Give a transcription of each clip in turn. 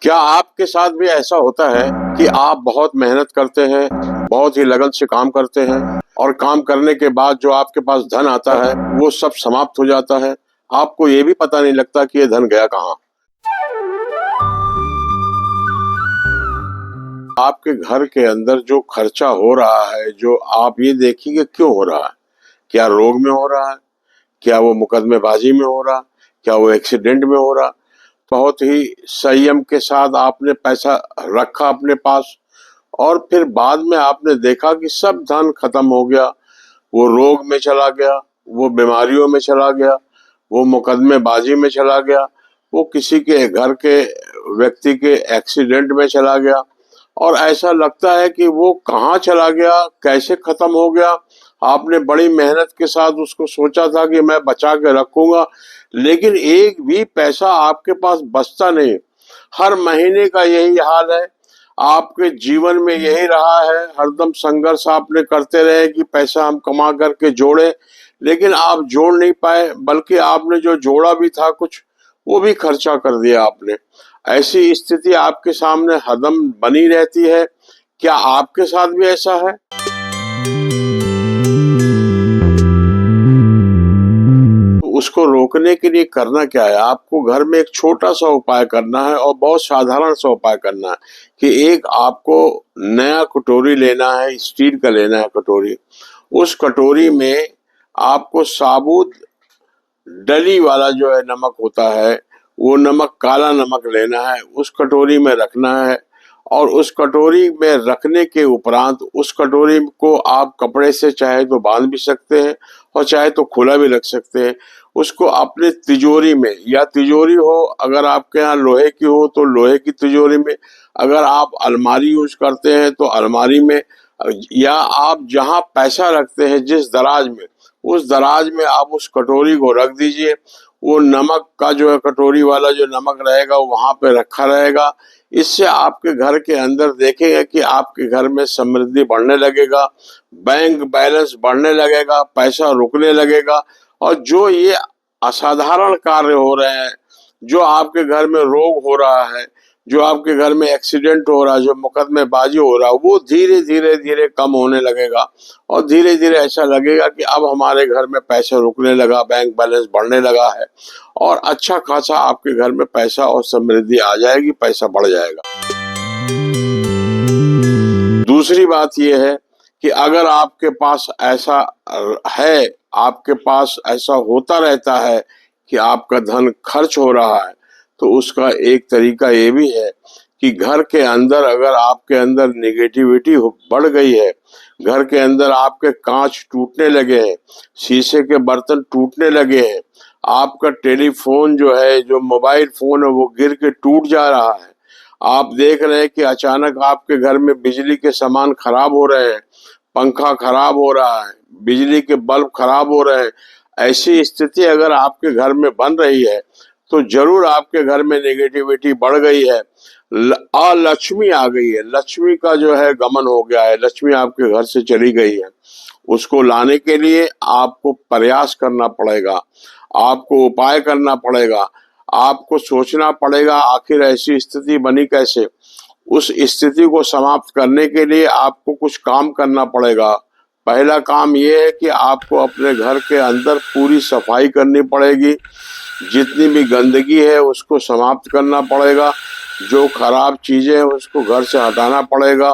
क्या आपके साथ भी ऐसा होता है कि आप बहुत मेहनत करते हैं, बहुत ही लगन से काम करते हैं और काम करने के बाद जो आपके पास धन आता है, वो सब समाप्त हो जाता है। आपको ये भी पता नहीं लगता कि ये धन गया कहाँ? आपके घर के अंदर जो खर्चा हो रहा है, जो आप ये देखिए कि क्यों हो रहा है? क्या रोग में हो रहा है? क्या वो मुकदमेबाजी में हो रहा? क्या वो एक्सीडेंट में हो रहा? बहुत ही संयम के साथ आपने पैसा रखा अपने पास और फिर बाद में आपने देखा कि सब धन खत्म हो गया, वो रोग में चला गया, वो बीमारियों में चला गया, वो मुकदमेबाजी में चला गया, वो किसी के घर के व्यक्ति के एक्सीडेंट में चला गया और ऐसा लगता है कि वो कहाँ चला गया, कैसे खत्म हो गया। आपने बड़ी मेहनत के साथ उसको सोचा था कि मैं बचा के रखूंगा, लेकिन एक भी पैसा आपके पास बचता नहीं। हर महीने का यही हाल है, आपके जीवन में यही रहा है। हरदम संघर्ष आपने करते रहे कि पैसा हम कमा करके जोड़े, लेकिन आप जोड़ नहीं पाए, बल्कि आपने जो जोड़ा भी था कुछ, वो भी खर्चा कर दिया आपने। ऐसी स्थिति आपके सामने हरदम बनी रहती है। क्या आपके साथ भी ऐसा है? तो उसको रोकने के लिए करना क्या है? आपको घर में एक छोटा सा उपाय करना है और बहुत साधारण सा उपाय करना है कि एक आपको नया कटोरी लेना है, स्टील का लेना है कटोरी। उस कटोरी में आपको साबुत डली वाला जो है नमक होता है, वो नमक, काला नमक लेना है, उस कटोरी में रखना है और उस कटोरी में रखने के उपरांत उस कटोरी को आप कपड़े से चाहे तो बांध भी सकते हैं और चाहे तो खुला भी रख सकते हैं। उसको अपने तिजोरी में, या तिजोरी हो अगर आपके यहाँ लोहे की हो तो लोहे की तिजोरी में, अगर आप अलमारी यूज करते हैं तो अलमारी में, या आप जहाँ पैसा रखते हैं जिस दराज में, उस दराज में आप उस कटोरी को रख दीजिए। वो नमक का जो है कटोरी वाला जो नमक रहेगा वो वहां पे रखा रहेगा। इससे आपके घर के अंदर देखेंगे कि आपके घर में समृद्धि बढ़ने लगेगा, बैंक बैलेंस बढ़ने लगेगा, पैसा रुकने लगेगा और जो ये असाधारण कार्य हो रहे हैं, जो आपके घर में रोग हो रहा है, जो आपके घर में एक्सीडेंट हो रहा है, जो मुकदमेबाजी हो रहा है, वो धीरे धीरे धीरे कम होने लगेगा और धीरे धीरे ऐसा लगेगा कि अब हमारे घर में पैसा रुकने लगा, बैंक बैलेंस बढ़ने लगा है और अच्छा खासा आपके घर में पैसा और समृद्धि आ जाएगी, पैसा बढ़ जाएगा। दूसरी बात यह है कि अगर आपके पास ऐसा है, आपके पास ऐसा होता रहता है कि आपका धन खर्च हो रहा है, तो उसका एक तरीका ये भी है कि घर के अंदर अगर आपके अंदर नेगेटिविटी बढ़ गई है, घर के अंदर आपके कांच टूटने लगे हैं, शीशे के बर्तन टूटने लगे हैं, आपका टेलीफोन जो है, जो मोबाइल फोन है, वो गिर के टूट जा रहा है, आप देख रहे हैं कि अचानक आपके घर में बिजली के सामान खराब हो रहे हैं, पंखा खराब हो रहा है, बिजली के बल्ब खराब हो रहे हैं, ऐसी स्थिति अगर आपके घर में बन रही है तो जरूर आपके घर में नेगेटिविटी बढ़ गई है, अलक्ष्मी आ गई है, लक्ष्मी का जो है गमन हो गया है, लक्ष्मी आपके घर से चली गई है। उसको लाने के लिए आपको प्रयास करना पड़ेगा, आपको उपाय करना पड़ेगा, आपको सोचना पड़ेगा आखिर ऐसी स्थिति बनी कैसे। उस स्थिति को समाप्त करने के लिए आपको कुछ काम करना पड़ेगा। पहला काम ये है कि आपको अपने घर के अंदर पूरी सफाई करनी पड़ेगी, जितनी भी गंदगी है उसको समाप्त करना पड़ेगा, जो खराब चीजें हैं उसको घर से हटाना पड़ेगा,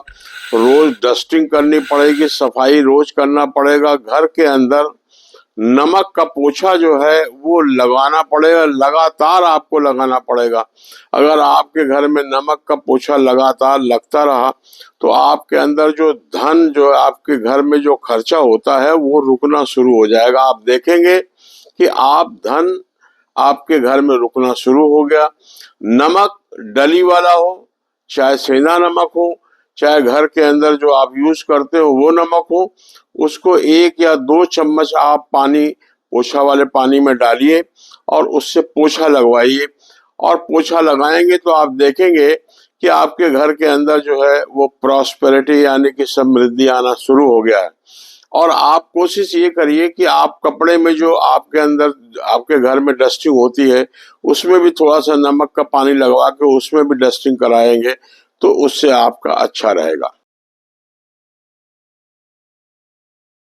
रोज डस्टिंग करनी पड़ेगी, सफाई रोज करना पड़ेगा। घर के अंदर नमक का पोछा जो है वो लगाना पड़ेगा, लगातार आपको लगाना पड़ेगा। अगर आपके घर में नमक का पोछा लगातार लगता रहा तो आपके अंदर जो धन, जो आपके घर में जो खर्चा होता है वो रुकना शुरू हो जाएगा। आप देखेंगे कि आप धन आपके घर में रुकना शुरू हो गया। नमक डली वाला हो, चाहे सेंधा नमक हो, चाहे घर के अंदर जो आप यूज करते हो वो नमक हो, उसको 1 या 2 चम्मच आप पानी, पोछा वाले पानी में डालिए और उससे पोछा लगवाइए। और पोछा लगाएंगे तो आप देखेंगे कि आपके घर के अंदर जो है वो प्रॉस्पेरिटी यानी कि समृद्धि आना शुरू हो गया है। और आप कोशिश ये करिए कि आप कपड़े में जो आपके अंदर आपके घर में डस्टिंग होती है उसमें भी थोड़ा सा नमक का पानी लगवा के उसमें भी डस्टिंग कराएंगे तो उससे आपका अच्छा रहेगा।